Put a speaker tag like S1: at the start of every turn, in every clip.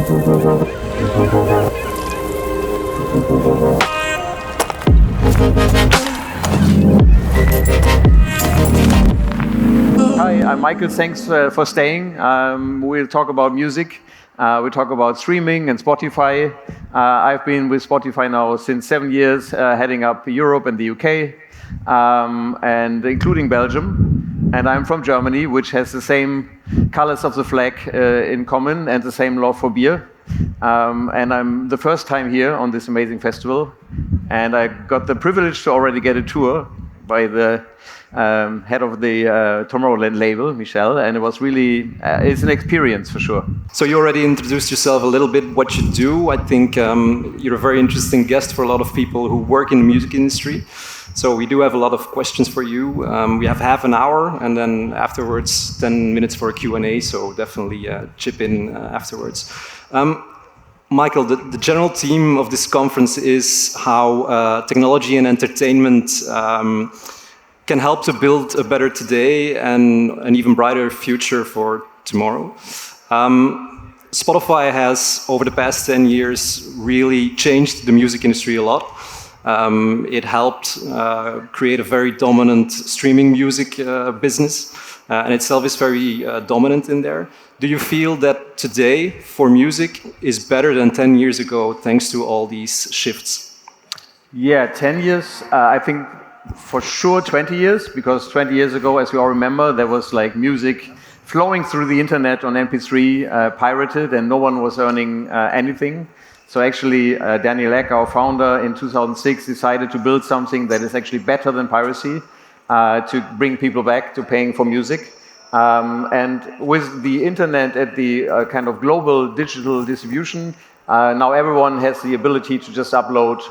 S1: Hi, I'm Michael. Thanks for staying. We'll talk about music. We talk about streaming and Spotify. I've been with Spotify now since 7 years, heading up Europe and the UK, and including Belgium. And I'm from Germany, which has the same colors of the flag in common and the same love for beer. And I'm the first time here on this amazing festival. And I got the privilege to already get a tour by the head of the Tomorrowland label, Michel, and it was really, it's an experience for sure.
S2: So you already introduced yourself a little bit, what you do. I think you're a very interesting guest for a lot of people who work in the music industry. So we do have a lot of questions for you. We have half an hour, and then afterwards 10 minutes for a Q&A, so definitely chip in afterwards. Michael, the general theme of this conference is how technology and entertainment can help to build a better today and an even brighter future for tomorrow. Spotify has, over the past 10 years, really changed the music industry a lot. It helped create a very dominant streaming music business, and itself is very dominant in there. Do you feel that today, for music, is better than 10 years ago, thanks to all these shifts?
S1: Yeah, 10 years, I think for sure 20 years, because 20 years ago, as we all remember, there was like music flowing through the internet on MP3, pirated, and no one was earning anything. So actually, Daniel Ek, our founder, in 2006 decided to build something that is actually better than piracy, to bring people back to paying for music. And with the internet at the kind of global digital distribution, now everyone has the ability to just upload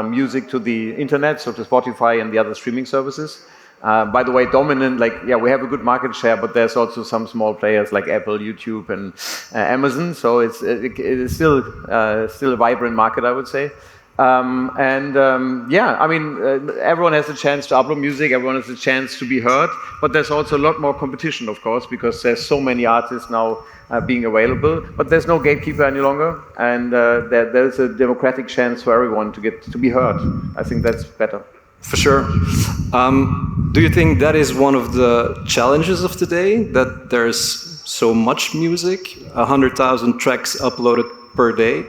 S1: music to the internet, so to Spotify and the other streaming services. By the way, dominant, like, yeah, we have a good market share, but there's also some small players like Apple, YouTube, and Amazon. So it is still a vibrant market, I would say. Yeah, I mean, everyone has a chance to upload music, everyone has a chance to be heard, but there's also a lot more competition, of course, because there's so many artists now being available, but there's no gatekeeper any longer, and there's a democratic chance for everyone to get to be heard. I think that's better.
S2: For sure. Do you think that is one of the challenges of today, that there's so much music, 100,000 tracks uploaded per day?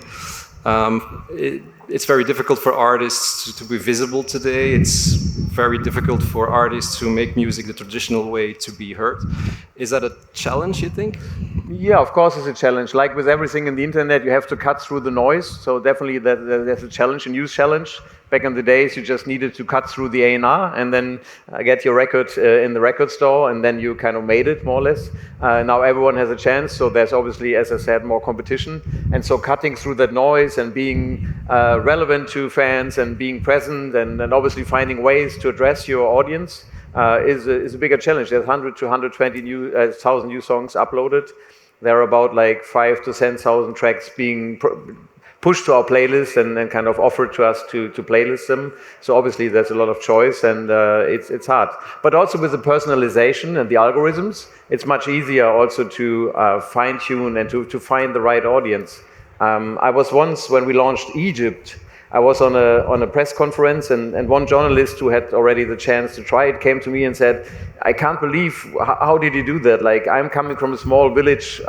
S2: It's very difficult for artists to be visible today. It's very difficult for artists to make music the traditional way to be heard. Is that a challenge, you think?
S1: Yeah, of course it's a challenge. Like with everything in the internet, you have to cut through the noise. So definitely there's a challenge, a news challenge. Back in the days, you just needed to cut through the A&R and then get your record in the record store, and then you kind of made it, more or less. Now everyone has a chance, so there's obviously, as I said, more competition. And so cutting through that noise and being relevant to fans and being present and obviously finding ways to address your audience is a bigger challenge. There's 100 to 120,000 new songs uploaded. There are about like 5 to 10,000 tracks being pushed to our playlist and kind of offered to us to playlist them. So obviously there's a lot of choice, and it's hard. But also with the personalization and the algorithms, it's much easier also to fine tune and to find the right audience. I was once, when we launched Egypt, I was on a press conference, and one journalist who had already the chance to try it came to me and said, I can't believe, how did you do that? Like, I'm coming from a small village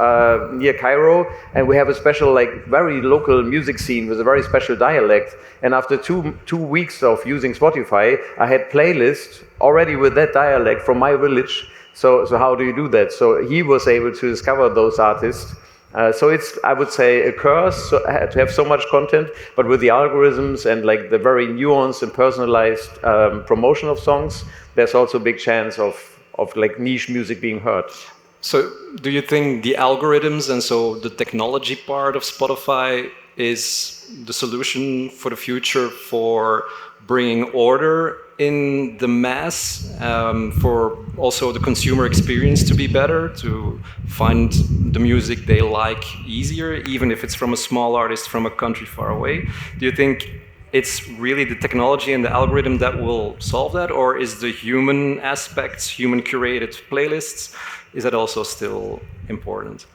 S1: near Cairo, and we have a special, like, very local music scene with a very special dialect. And after two weeks of using Spotify, I had playlists already with that dialect from my village. So how do you do that? So he was able to discover those artists. So it's, I would say, a curse to have so much content, but with the algorithms and like the very nuanced and personalized promotion of songs, there's also a big chance of like niche music being heard.
S2: So do you think the algorithms and so the technology part of Spotify is the solution for the future for bringing order in the mass, for also the consumer experience to be better, to find the music they like easier, even if it's from a small artist from a country far away? Do you think it's really the technology and the algorithm that will solve that, or is the human aspects, human curated playlists, is that also still important?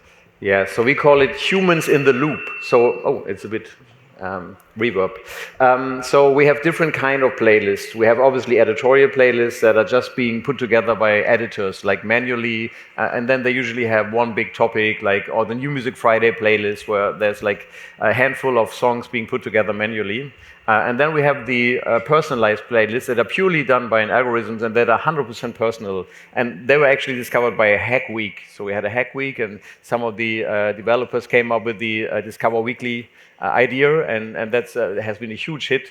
S1: Yeah, so we call it humans in the loop. So, oh, it's a bit reverb. So we have different kind of playlists. We have obviously editorial playlists that are just being put together by editors, like manually, and then they usually have one big topic, like or the New Music Friday playlist, where there's like a handful of songs being put together manually. And then we have the personalized playlists that are purely done by an algorithms and that are 100% personal. And they were actually discovered by a hack week. So we had a hack week, and some of the developers came up with the Discover Weekly idea, and that has been a huge hit.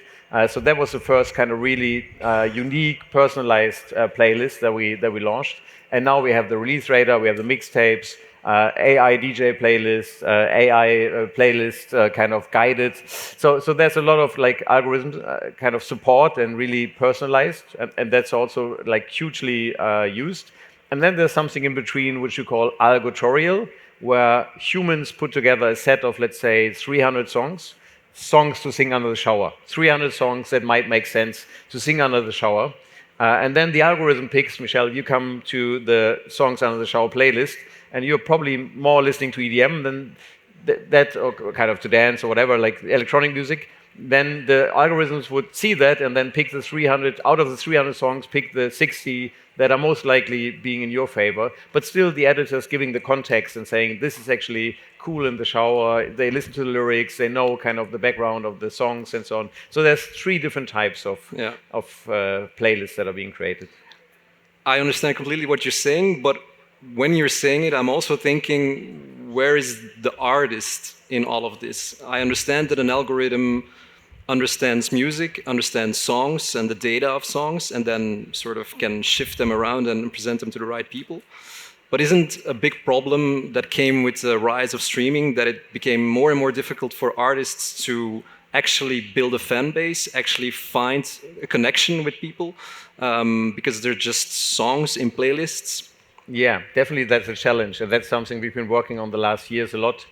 S1: So that was the first kind of really unique, personalized playlist that we launched. And now we have the release radar, we have the mixtapes, AI DJ playlist, AI playlist, kind of guided. So there's a lot of like algorithms kind of support and really personalized, and that's also like hugely used. And then there's something in between which you call algotorial, where humans put together a set of, let's say, 300 songs to sing under the shower. 300 songs that might make sense to sing under the shower. And then the algorithm picks, Michelle, you come to the songs under the shower playlist, and you're probably more listening to EDM than that, or kind of to dance or whatever, like electronic music. Then the algorithms would see that and then pick the 300, out of the 300 songs, pick the 60 that are most likely being in your favor. But still the editors giving the context and saying, this is actually cool in the shower. They listen to the lyrics, they know kind of the background of the songs and so on. So there's 3 different types of playlists that are being created.
S2: I understand completely what you're saying, but when you're saying it, I'm also thinking, where is the artist in all of this? I understand that an algorithm understands music, understands songs and the data of songs, and then sort of can shift them around and present them to the right people. But isn't a big problem that came with the rise of streaming that it became more and more difficult for artists to actually build a fan base, actually find a connection with people, because they're just songs in playlists?
S1: Yeah, definitely that's a challenge, and that's something we've been working on the last years a lot.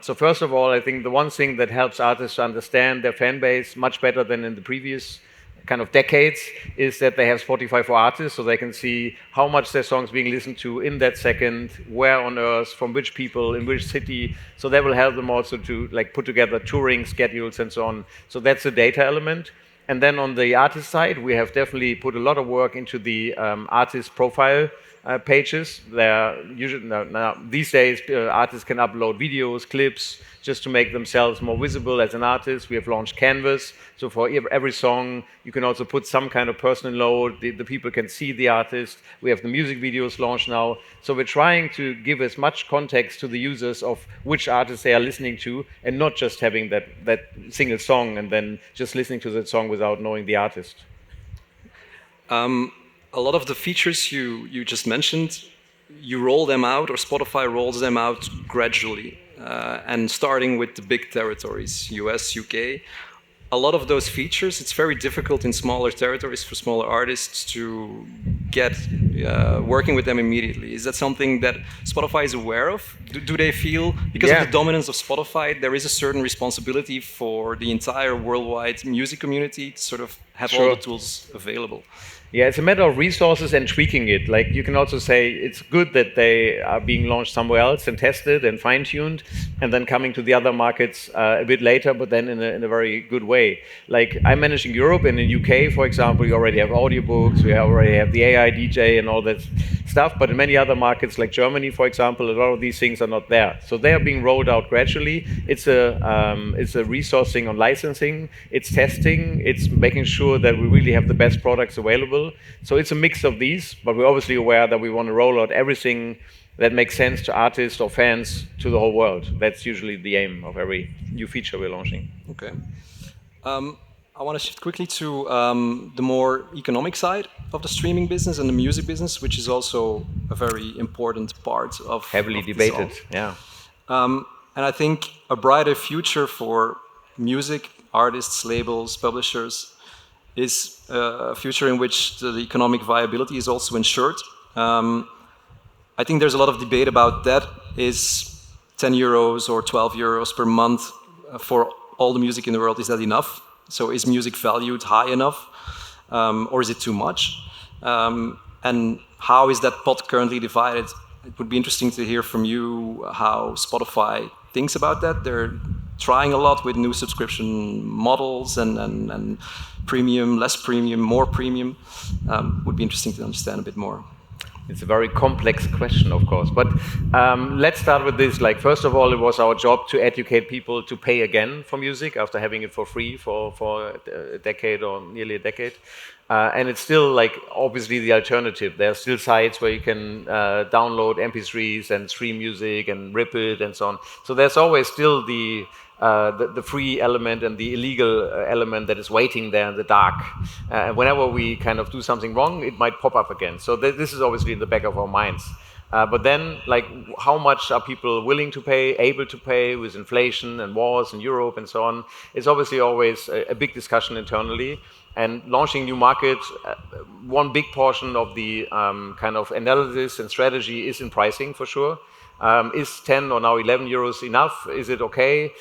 S1: So first of all, I think the one thing that helps artists to understand their fan base much better than in the previous kind of decades is that they have Spotify for Artists, so they can see how much their song's being listened to in that second, where on earth, from which people, in which city. So that will help them also to like put together touring schedules and so on. So that's the data element. And then on the artist side, we have definitely put a lot of work into the artist profile pages. Now, these days, artists can upload videos, clips, just to make themselves more visible as an artist. We have launched Canvas, so for every song, you can also put some kind of personal note. The people can see the artist. We have the music videos launched now. So we're trying to give as much context to the users of which artists they are listening to, and not just having that single song and then just listening to that song without knowing the artist.
S2: A lot of the features you just mentioned, you roll them out, or Spotify rolls them out gradually, and starting with the big territories, US, UK. A lot of those features, it's very difficult in smaller territories for smaller artists to get working with them immediately. Is that something that Spotify is aware of? Do they feel, because of the dominance of Spotify, there is a certain responsibility for the entire worldwide music community to sort of have all the tools available?
S1: Yeah, it's a matter of resources and tweaking it. Like you can also say it's good that they are being launched somewhere else and tested and fine-tuned, and then coming to the other markets a bit later, but then in a very good way. Like I'm managing Europe, and in UK, for example, you already have audiobooks, we already have the AI DJ and all that stuff. But in many other markets, like Germany, for example, a lot of these things are not there. So they are being rolled out gradually. It's a resourcing on licensing, it's testing, it's making sure that we really have the best products available. So it's a mix of these, but we're obviously aware that we want to roll out everything that makes sense to artists or fans to the whole world. That's usually the aim of every new feature we're launching.
S2: Okay. I want to shift quickly to the more economic side of the streaming business and the music business, which is also a very important part of
S1: heavily debated. Yeah.
S2: And I think a brighter future for music artists, labels, publishers is a future in which the economic viability is also ensured. I think there's a lot of debate about that. Is 10 euros or 12 euros per month for all the music in the world, is that enough? So is music valued high enough, or is it too much? And how is that pot currently divided? it would be interesting to hear from you how Spotify thinks about that. They're trying a lot with new subscription models and premium, less premium, more premium. Would be interesting to understand a bit more.
S1: It's a very complex question, of course. But let's start with this. Like, first of all, it was our job to educate people to pay again for music after having it for free for a decade or nearly a decade. And it's still like obviously the alternative. There are still sites where you can download MP3s and stream music and rip it and so on. So there's always still the free element and the illegal element that is waiting there in the dark. And whenever we kind of do something wrong, it might pop up again. So this is obviously in the back of our minds. But then, like, how much are people willing to pay, able to pay with inflation and wars in Europe and so on? It's obviously always a big discussion internally. And launching new markets, one big portion of the kind of analysis and strategy is in pricing for sure. Is 10 or now 11 euros enough? Is it okay?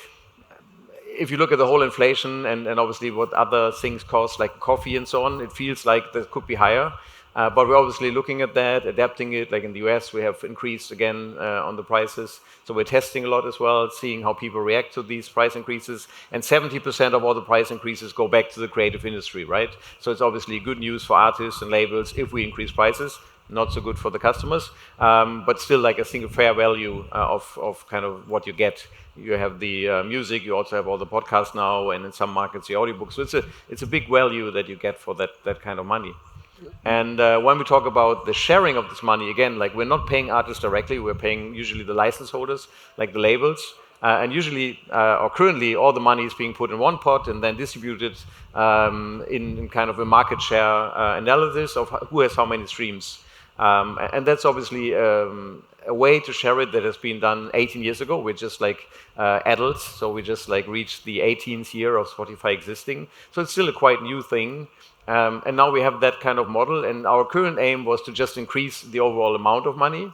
S1: If you look at the whole inflation and obviously what other things cost, like coffee and so on, it feels like that could be higher. But we're obviously looking at that, adapting it. Like in the US, we have increased again on the prices. So we're testing a lot as well, seeing how people react to these price increases. And 70% of all the price increases go back to the creative industry, right? So it's obviously good news for artists and labels if we increase prices. Not so good for the customers, but still, like, I think a fair value of kind of what you get. You have the music, you also have all the podcasts now, and in some markets the audiobooks. So it's a big value that you get for that kind of money. And when we talk about the sharing of this money, again, like, we're not paying artists directly, we're paying usually the license holders, like the labels. And usually, or currently, all the money is being put in one pot and then distributed in kind of a market share analysis of who has how many streams. And that's obviously a way to share it that has been done 18 years ago. We're just like adults, so we just like reached the 18th year of Spotify existing. So it's still a quite new thing. And now we have that kind of model, and our current aim was to just increase the overall amount of money.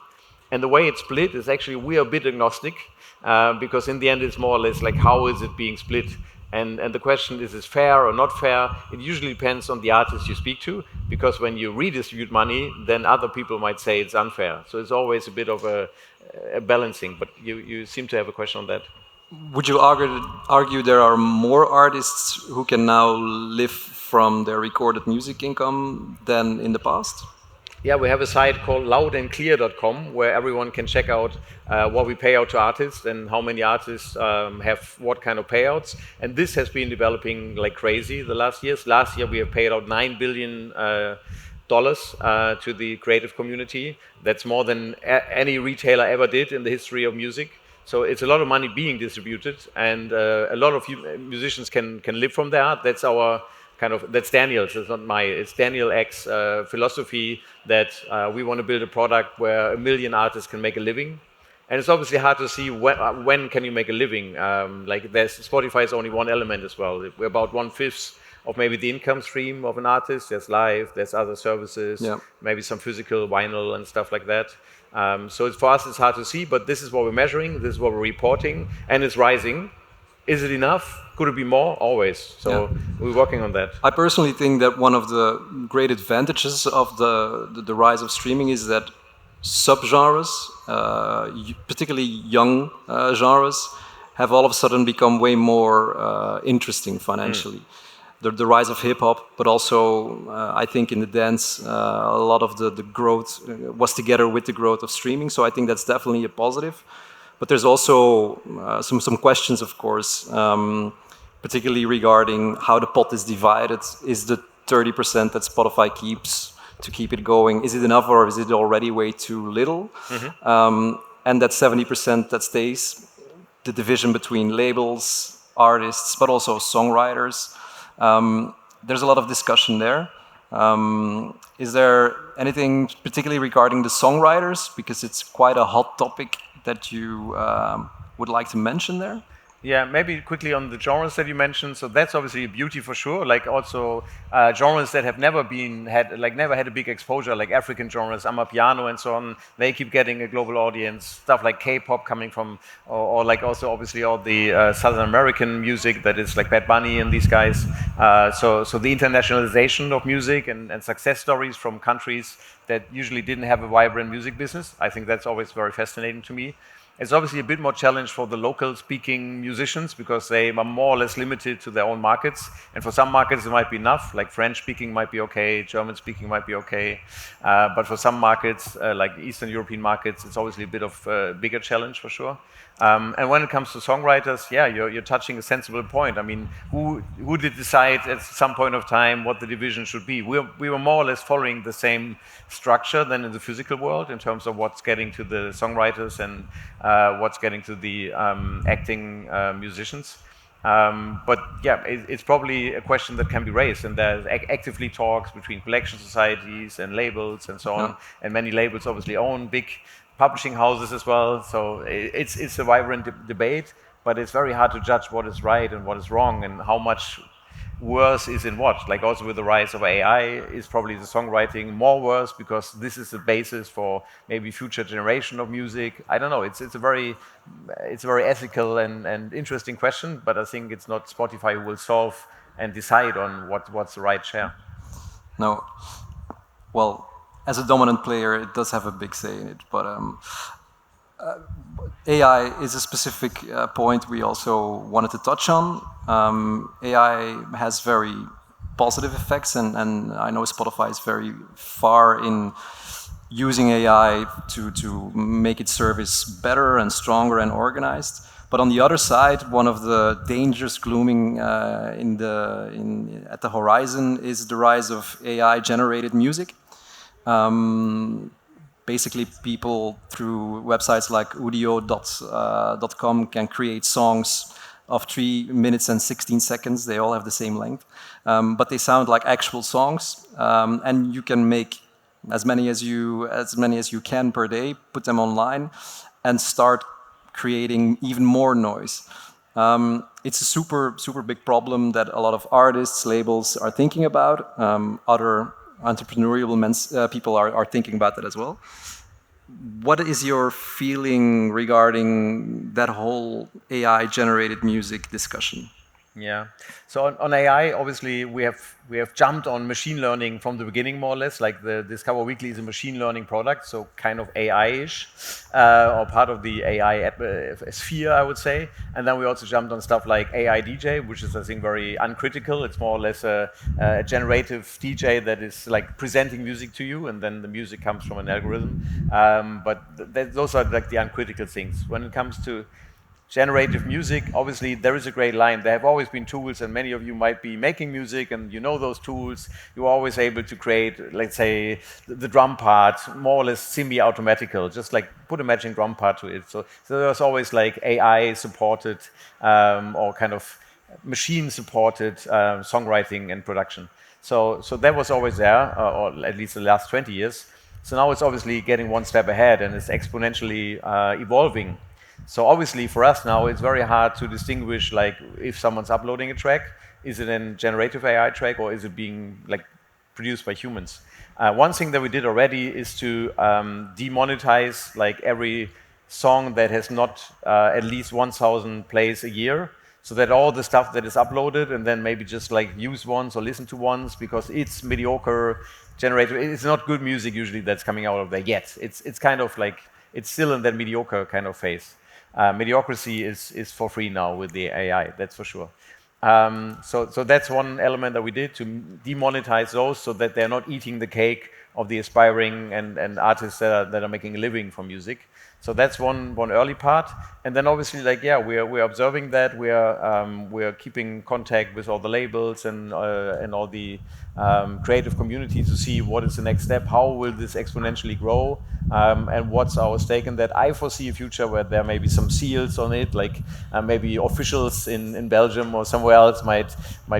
S1: And the way it's split is actually, we are a bit agnostic, because in the end it's more or less like, how is it being split? And the question is fair or not fair? It usually depends on the artist you speak to, because when you redistribute money, then other people might say it's unfair. So it's always a bit of a balancing, but you seem to have a question on that.
S2: Would you argue there are more artists who can now live from their recorded music income than in the past?
S1: Yeah, we have a site called loudandclear.com where everyone can check out what we pay out to artists and how many artists have what kind of payouts. And this has been developing like crazy the last years. Last year we have paid out $9 billion to the creative community. That's more than any retailer ever did in the history of music. So it's a lot of money being distributed, and a lot of musicians can live from their art. That's our kind of, that's Daniel's, it's not my, it's Daniel X's philosophy that we want to build a product where 1 million artists can make a living. And it's obviously hard to see when can you make a living. Like, Spotify is only one element as well. We're about 1/5 of maybe the income stream of an artist. There's live, there's other services, maybe some physical vinyl and stuff like that. So for us, it's hard to see, but this is what we're measuring, this is what we're reporting, and it's rising. Is it enough? Could it be more? Always. So we're working on that.
S2: I personally think that one of the great advantages of the rise of streaming is that subgenres, particularly young genres, have all of a sudden become way more interesting financially. The rise of hip hop, but also I think in the dance, a lot of the growth was together with the growth of streaming. So I think that's definitely a positive. But there's also some questions, of course, particularly regarding how the pot is divided. Is the 30% that Spotify keeps to keep it going, is it enough, or is it already way too little? And that 70% that stays, the division between labels, artists, but also songwriters. There's a lot of discussion there. Is there anything particularly regarding the songwriters? Because it's quite a hot topic that you would like to mention there?
S1: Yeah, maybe quickly on the genres that you mentioned. So that's obviously a beauty for sure. Like also genres that have never had a big exposure, like African genres, Amapiano and so on. They keep getting a global audience. Stuff like K-pop coming from, or like also obviously all the Southern American music that is like Bad Bunny and these guys. So the internationalization of music and success stories from countries that usually didn't have a vibrant music business. I think that's always very fascinating to me. It's obviously a bit more challenge for the local speaking musicians because they are more or less limited to their own markets. And for some markets, it might be enough, like French speaking might be okay, German speaking might be okay. But for some markets, like Eastern European markets, it's obviously a bit of a bigger challenge for sure. And when it comes to songwriters, yeah, you're touching a sensible point. I mean, who did decide at some point of time what the division should be? We were more or less following the same structure than in the physical world in terms of what's getting to the songwriters and what's getting to the acting musicians. But yeah, it's probably a question that can be raised, and there's actively talks between collection societies and labels and so on.
S2: Yeah.
S1: And many labels obviously own big publishing houses as well. So it's a vibrant debate, but it's very hard to judge what is right and what is wrong and how much worse is in what. Like also with the rise of AI, is probably the songwriting more worse because this is the basis for maybe future generation of music. I don't know. It's a very ethical and interesting question, but I think it's not Spotify who will solve and decide on what's the right share.
S2: No. Well, as a dominant player, it does have a big say in it, but AI is a specific point we also wanted to touch on. AI has very positive effects, and I know Spotify is very far in using AI to make its service better and stronger and organized. But on the other side, one of the dangers glooming at the horizon is the rise of AI-generated music. Basically, people through websites like udio.com can create songs of 3 minutes and 16 seconds. They all have the same length, but they sound like actual songs. And you can make as many as you can per day, put them online, and start creating even more noise. It's a super big problem that a lot of artists, labels are thinking about. Other entrepreneurial people are thinking about that as well. What is your feeling regarding that whole AI-generated music discussion?
S1: Yeah. So on AI, obviously we have jumped on machine learning from the beginning, more or less. Like the Discover Weekly is a machine learning product, so kind of AI-ish, or part of the AI sphere, I would say. And then we also jumped on stuff like AI DJ, which is I think very uncritical. It's more or less a generative DJ that is like presenting music to you, and then the music comes from an algorithm. But those are like the uncritical things. When it comes to generative music, obviously there is a great line. There have always been tools, and many of you might be making music and you know those tools. You're always able to create, let's say, the drum part more or less semi-automatical, just like put a matching drum part to it. So there's always like AI supported or kind of machine supported songwriting and production. So that was always there, or at least the last 20 years. So now it's obviously getting one step ahead and it's exponentially evolving. So obviously for us now, it's very hard to distinguish like if someone's uploading a track, is it a generative AI track or is it being like produced by humans? One thing that we did already is to demonetize like every song that has not at least 1,000 plays a year, so that all the stuff that is uploaded and then maybe just like use once or listen to once because it's mediocre generative, it's not good music usually that's coming out of there yet. It's kind of like, it's still in that mediocre kind of phase. Mediocrity is for free now with the AI, that's for sure. So that's one element that we did to demonetize those so that they're not eating the cake of the aspiring and artists that are making a living from music. So that's one early part, and then obviously, like we're observing that we're keeping contact with all the labels and all the creative community to see what is the next step, how will this exponentially grow, and what's our stake in that. I foresee a future where there may be some seals on it, like maybe officials in Belgium or somewhere else might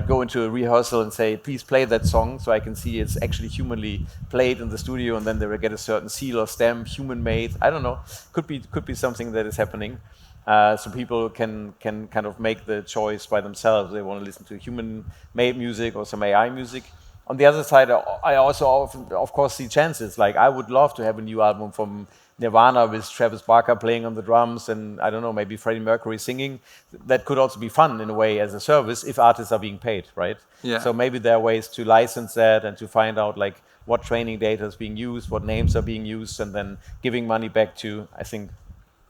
S1: go into a rehearsal and say, please play that song so I can see it's actually humanly played in the studio, and then they will get a certain seal or stamp, human made. I don't know. Could be something that is happening. so people can kind of make the choice by themselves. They want to listen to human-made music or some AI music. On the other side, I also of course see chances. Like I would love to have a new album from Nirvana with Travis Barker playing on the drums and I don't know, maybe Freddie Mercury singing. That could also be fun in a way as a service if artists are being paid, right?
S2: Yeah.
S1: So maybe there are ways to license that and to find out like what training data is being used, what names are being used, and then giving money back to, I think,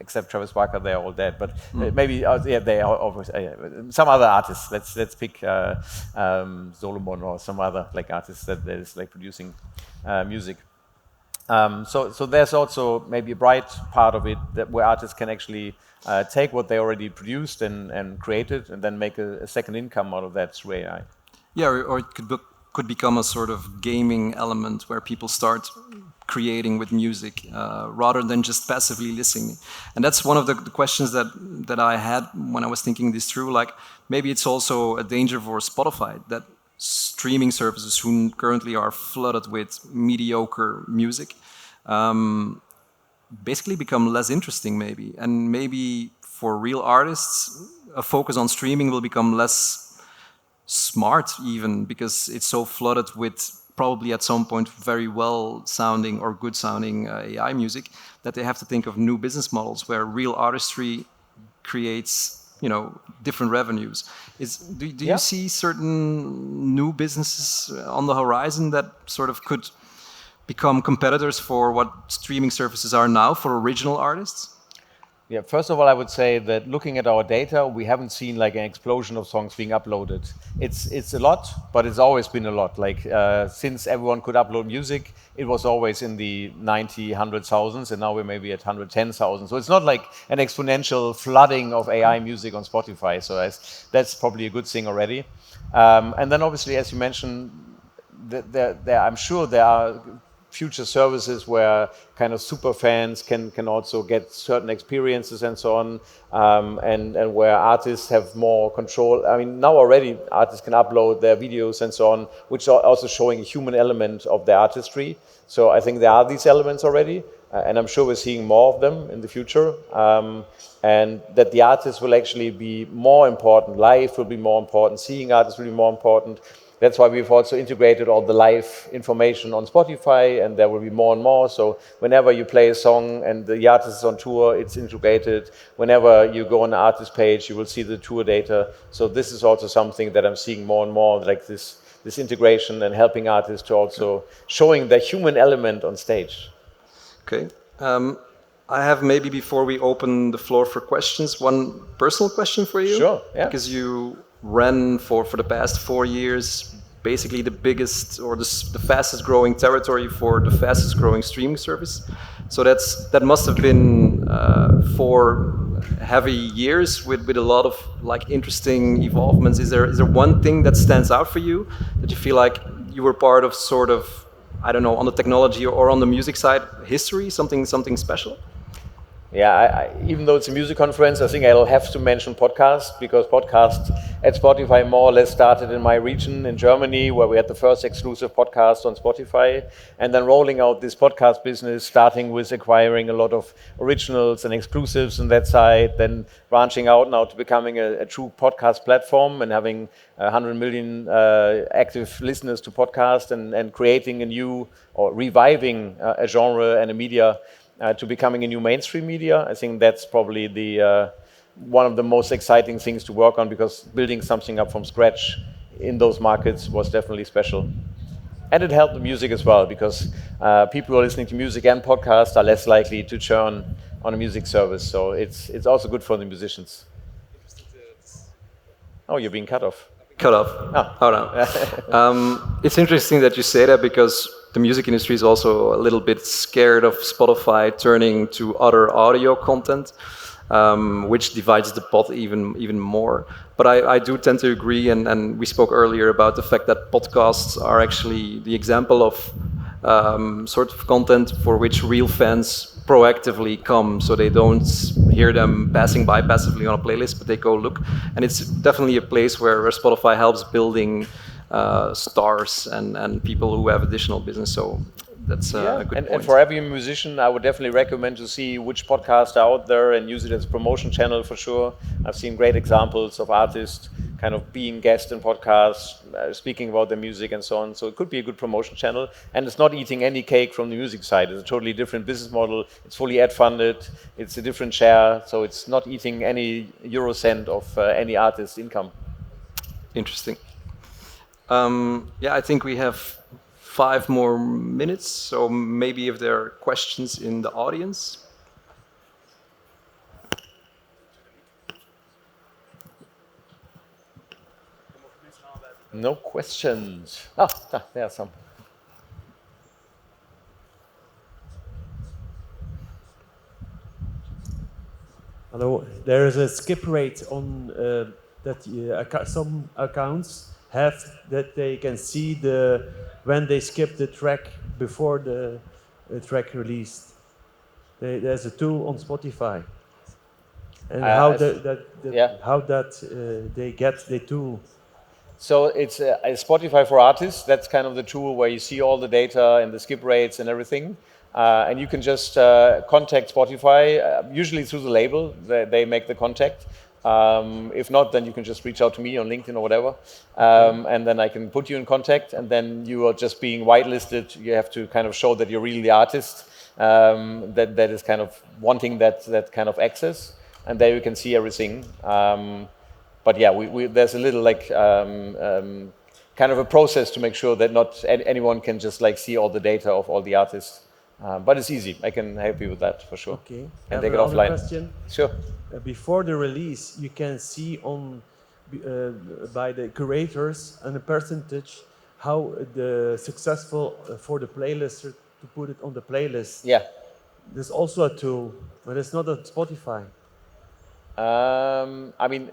S1: except Travis Barker, they are all dead. But maybe yeah, they are always some other artists. Let's pick Solomon or some other like artists that is like producing music. So there's also maybe a bright part of it that where artists can actually take what they already produced and created and then make a second income out of that through AI.
S2: Yeah, or it could become a sort of gaming element where people start creating with music rather than just passively listening. And that's one of the questions that I had when I was thinking this through. Like maybe it's also a danger for Spotify that streaming services who currently are flooded with mediocre music basically become less interesting maybe. And maybe for real artists, a focus on streaming will become less smart even because it's so flooded with probably at some point very well sounding or good sounding AI music that they have to think of new business models where real artistry creates different revenues. Do you see certain new businesses on the horizon that sort of could become competitors for what streaming services are now for original artists?
S1: Yeah, first of all, I would say that looking at our data, we haven't seen like an explosion of songs being uploaded. It's a lot, but it's always been a lot. Like since everyone could upload music, it was always in the 90, 100,000s, and now we're maybe at 110,000. So it's not like an exponential flooding of AI music on Spotify. So that's probably a good thing already. And then obviously, as you mentioned, I'm sure there are future services where kind of super fans can also get certain experiences and so on, and where artists have more control. I mean, now already artists can upload their videos and so on, which are also showing a human element of their artistry. So I think there are these elements already, and I'm sure we're seeing more of them in the future, and that the artists will actually be more important, live will be more important, seeing artists will be more important. That's why we've also integrated all the live information on Spotify, and there will be more and more. So whenever you play a song and the artist is on tour, it's integrated. Whenever you go on the artist page, you will see the tour data. So this is also something that I'm seeing more and more, like this integration and helping artists to also showing the human element on stage.
S2: Okay. I have maybe before we open the floor for questions, one personal question for you.
S1: Sure, yeah.
S2: Because you ran for the past 4 years basically the biggest or the fastest growing territory for the fastest growing streaming service. So that must have been 4 heavy years with a lot of like interesting evolvements. Is there one thing that stands out for you that you feel like you were part of sort of, I don't know, on the technology or on the music side, history, something special?
S1: Yeah, even though it's a music conference, I think I'll have to mention podcast, because podcast at Spotify more or less started in my region in Germany, where we had the first exclusive podcast on Spotify, and then rolling out this podcast business, starting with acquiring a lot of originals and exclusives on that side, then branching out now to becoming a true podcast platform and having 100 million active listeners to podcast, and creating a new or reviving a genre and a media to becoming a new mainstream media. I think that's probably one of the most exciting things to work on, because building something up from scratch in those markets was definitely special. And it helped the music as well, because people who are listening to music and podcasts are less likely to churn on a music service. So it's also good for the musicians. Oh, you're being cut off.
S2: Cut off.
S1: Ah.
S2: Hold on. It's interesting that you say that, because the music industry is also a little bit scared of Spotify turning to other audio content, which divides the pot even more. But I do tend to agree, and we spoke earlier about the fact that podcasts are actually the example of sort of content for which real fans proactively come, so they don't hear them passing by passively on a playlist, but they go look. And it's definitely a place where Spotify helps building stars and people who have additional business. So that's a good
S1: And
S2: point.
S1: for every musician, I would definitely recommend to see which podcasts are out there and use it as a promotion channel for sure. I've seen great examples of artists kind of being guests in podcasts, speaking about their music and so on. So it could be a good promotion channel. And it's not eating any cake from the music side. It's a totally different business model. It's fully ad funded. It's a different share. So it's not eating any euro cent of any artist's income.
S2: Interesting. Yeah, I think we have 5 more minutes, so maybe if there are questions in the audience.
S1: No questions. Ah, there are some.
S3: Hello. There is a skip rate on that some accounts have that they can see when they skip the track before the track released. There's a tool on Spotify, and how they get the tool.
S1: So it's a Spotify for artists. That's kind of the tool where you see all the data and the skip rates and everything. And you can just contact Spotify, usually through the label. They make the contact. If not, then you can just reach out to me on LinkedIn or whatever. And then I can put you in contact. And then you are just being whitelisted. You have to kind of show that you're really the artist that is kind of wanting that kind of access. And there you can see everything. But yeah, there's a little like kind of a process to make sure that not anyone can just like see all the data of all the artists. But it's easy. I can help you with that for sure.
S3: Okay.
S1: And take it offline.
S3: Question.
S1: Sure.
S3: Before the release, you can see on by the curators and a percentage how the successful for the playlist to put it on the playlist.
S1: Yeah.
S3: There's also a tool, but it's not on Spotify.
S1: I mean,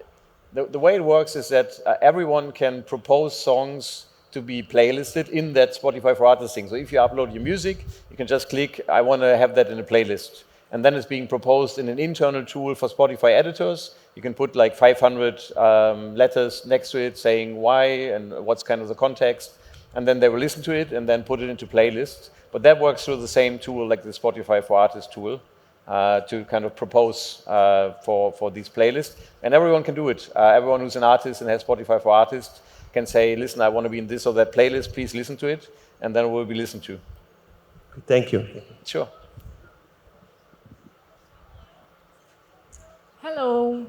S1: the way it works is that everyone can propose songs to be playlisted in that Spotify for Artists thing. So if you upload your music, you can just click, I want to have that in a playlist. And then it's being proposed in an internal tool for Spotify editors. You can put like 500 letters next to it saying why and what's kind of the context. And then they will listen to it and then put it into playlists. But that works through the same tool like the Spotify for Artists tool. To kind of propose for these playlists. And everyone can do it. Everyone who's an artist and has Spotify for Artists can say, listen, I want to be in this or that playlist, please listen to it, and then it will be listened to.
S3: Thank you.
S1: Sure.
S4: Hello.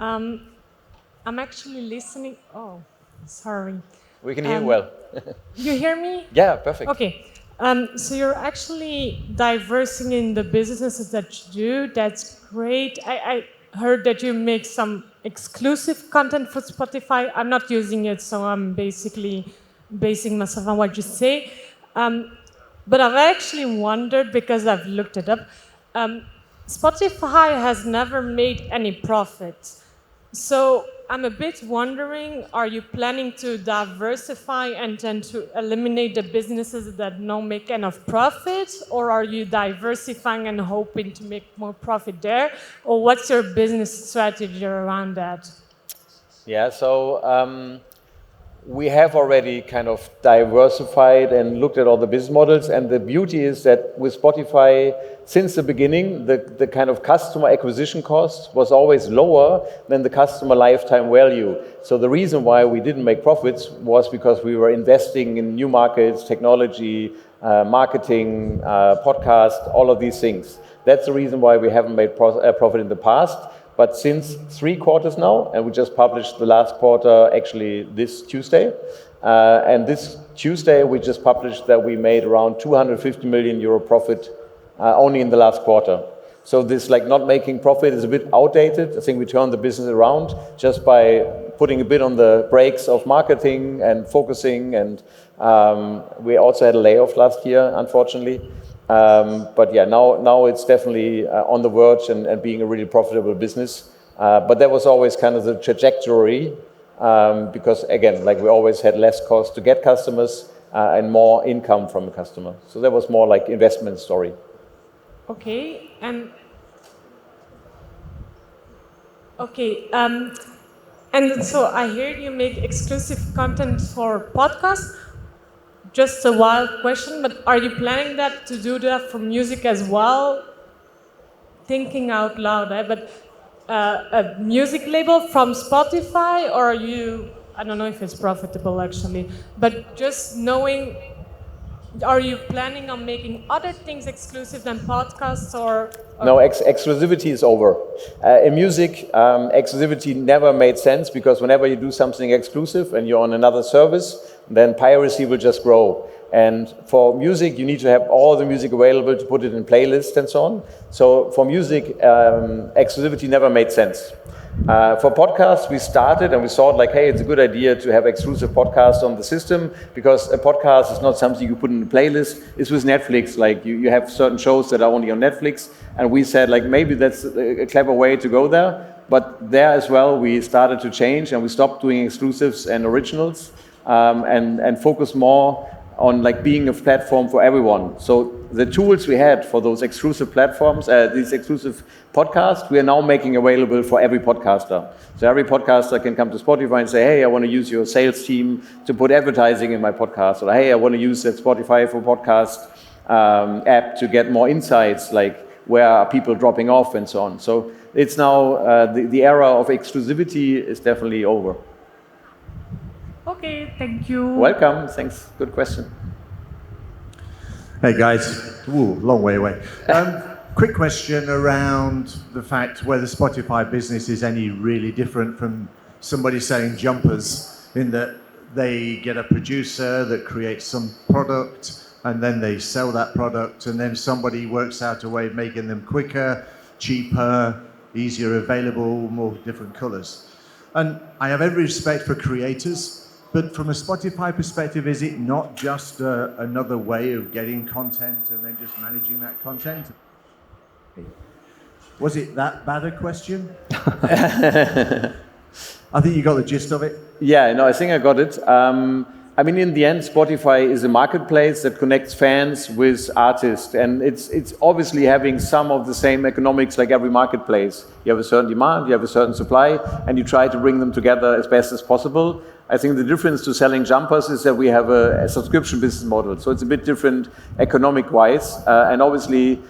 S4: I'm actually listening. Oh, sorry.
S1: We can hear you well.
S4: You hear me?
S1: Yeah, perfect.
S4: Okay. So you're actually diversing in the businesses that you do. That's great. I heard that you make some exclusive content for Spotify. I'm not using it, so I'm basically basing myself on what you say. But I've actually wondered, because I've looked it up, Spotify has never made any profit. So I'm a bit wondering, are you planning to diversify and then to eliminate the businesses that don't make enough profit? Or are you diversifying and hoping to make more profit there? Or what's your business strategy around that?
S1: Yeah, so we have already kind of diversified and looked at all the business models. And the beauty is that with Spotify, since the beginning, the kind of customer acquisition cost was always lower than the customer lifetime value. So the reason why we didn't make profits was because we were investing in new markets, technology, marketing, podcast, all of these things. That's the reason why we haven't made profit in the past. But since 3 quarters now, and we just published the last quarter actually this Tuesday, and this Tuesday we just published that we made around 250 million euro profit only in the last quarter. So this like not making profit is a bit outdated. I think we turned the business around just by putting a bit on the brakes of marketing and focusing, and we also had a layoff last year, unfortunately. But yeah, now it's definitely on the verge and being a really profitable business. But that was always kind of the trajectory, because again, like we always had less cost to get customers and more income from a customer. So that was more like investment story.
S4: Okay, and so I hear you make exclusive content for podcasts. just a wild question, but are you planning to do that for music as well? Thinking out loud, but a music label from Spotify, or I don't know if it's profitable actually, but just knowing, are you planning on making other things exclusive than podcasts or?
S1: No, exclusivity is over. In music, exclusivity never made sense because whenever you do something exclusive and you're on another service, then piracy will just grow. And for music, you need to have all the music available to put it in playlists and so on. So for music, exclusivity never made sense. For podcasts, we started and we thought like, hey, it's a good idea to have exclusive podcasts on the system because a podcast is not something you put in a playlist. It's with Netflix, like you have certain shows that are only on Netflix. And we said like, maybe that's a clever way to go there. But there as well, we started to change and we stopped doing exclusives and originals and focus more on like being a platform for everyone. So the tools we had for those exclusive platforms, these exclusive podcasts, we are now making available for every podcaster. So every podcaster can come to Spotify and say, hey, I want to use your sales team to put advertising in my podcast. Or hey, I want to use that Spotify for podcast app to get more insights, like where are people dropping off and so on. So it's now, the era of exclusivity is definitely over.
S4: Okay, thank you.
S1: Welcome, thanks, good question.
S5: Hey guys, long way away. Quick question around the fact whether Spotify business is any really different from somebody selling jumpers in that they get a producer that creates some product and then they sell that product and then somebody works out a way of making them quicker, cheaper, easier available, more different colors. And I have every respect for creators, but from a Spotify perspective, is it not just another way of getting content and then just managing that content? Was it that bad a question? I think you got the gist of it.
S1: Yeah, no, I think I got it. I mean, in the end, Spotify is a marketplace that connects fans with artists, and it's obviously having some of the same economics like every marketplace. You have a certain demand, you have a certain supply, and you try to bring them together as best as possible. I think the difference to selling jumpers is that we have a subscription business model, so it's a bit different economic-wise, and obviously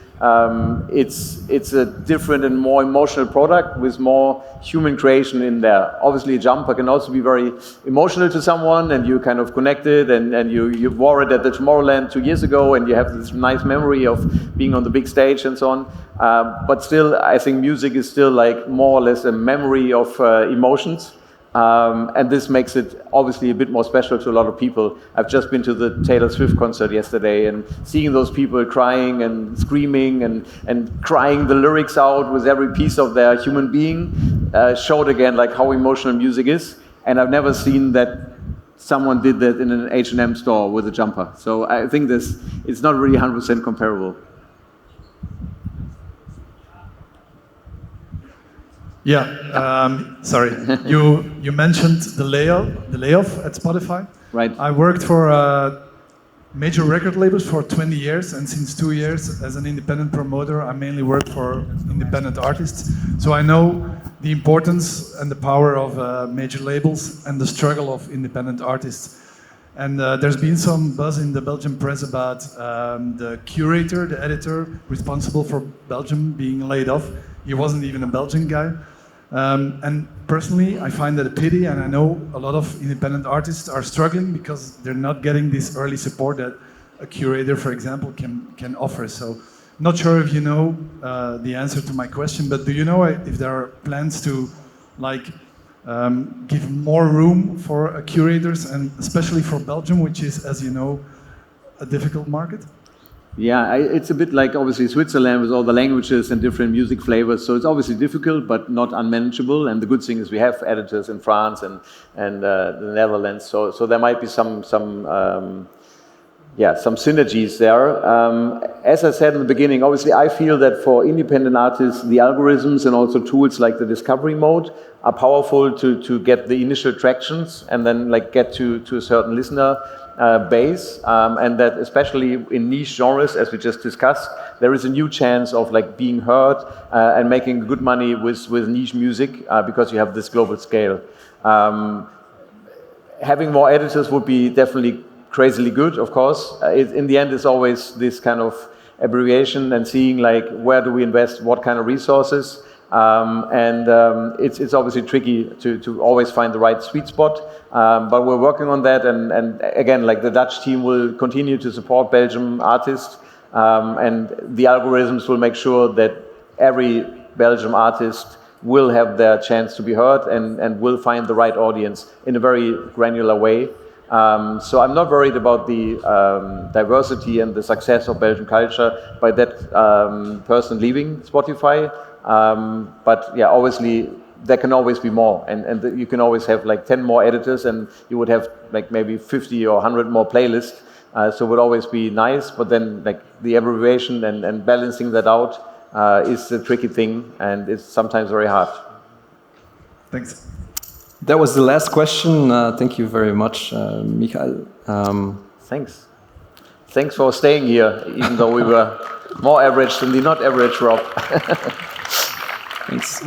S1: it's a different and more emotional product with more human creation in there. Obviously, a jumper can also be very emotional to someone, and you kind of connected, and you wore it at the Tomorrowland 2 years ago, and you have this nice memory of being on the big stage and so on. But still, I think music is still like more or less a memory of emotions. And this makes it obviously a bit more special to a lot of people. I've just been to the Taylor Swift concert yesterday and seeing those people crying and screaming and crying the lyrics out with every piece of their human being showed again like how emotional music is. And I've never seen that someone did that in an H&M store with a jumper. So I think it's not really 100% comparable.
S6: Yeah, sorry. You mentioned the layoff at Spotify.
S1: Right.
S6: I worked for major record labels for 20 years, and since 2 years as an independent promoter, I mainly work for independent artists. So I know the importance and the power of major labels and the struggle of independent artists. And there's been some buzz in the Belgian press about the curator, the editor responsible for Belgium being laid off. He wasn't even a Belgian guy. And personally, I find that a pity, and I know a lot of independent artists are struggling because they're not getting this early support that a curator, for example, can offer. So, not sure if you know the answer to my question, but do you know if there are plans to give more room for curators, and especially for Belgium, which is, as you know, a difficult market?
S1: Yeah, it's a bit like obviously Switzerland with all the languages and different music flavors. So it's obviously difficult, but not unmanageable. And the good thing is we have editors in France and the Netherlands. So there might be some synergies there. As I said in the beginning, obviously I feel that for independent artists, the algorithms and also tools like the discovery mode are powerful to get the initial tractions and then like get to a certain listener base, and that especially in niche genres, as we just discussed, there is a new chance of like being heard and making good money with niche music because you have this global scale. Having more editors would be definitely crazily good, of course. In the end, it's always this kind of abbreviation and seeing like where do we invest, what kind of resources. It's obviously tricky to always find the right sweet spot, but we're working on that. And again, like the Dutch team will continue to support Belgian artists, and the algorithms will make sure that every Belgian artist will have their chance to be heard and will find the right audience in a very granular way. So I'm not worried about the diversity and the success of Belgian culture by that person leaving Spotify. But yeah, obviously there can always be more, and you can always have like 10 more editors, and you would have like maybe 50 or 100 more playlists. So it would always be nice, but then like the abbreviation and balancing that out is a tricky thing, and it's sometimes very hard.
S6: Thanks.
S2: That was the last question. Thank you very much, Michael.
S1: Thanks. Thanks for staying here, even though we were more average than the not average Rob.
S2: Thanks.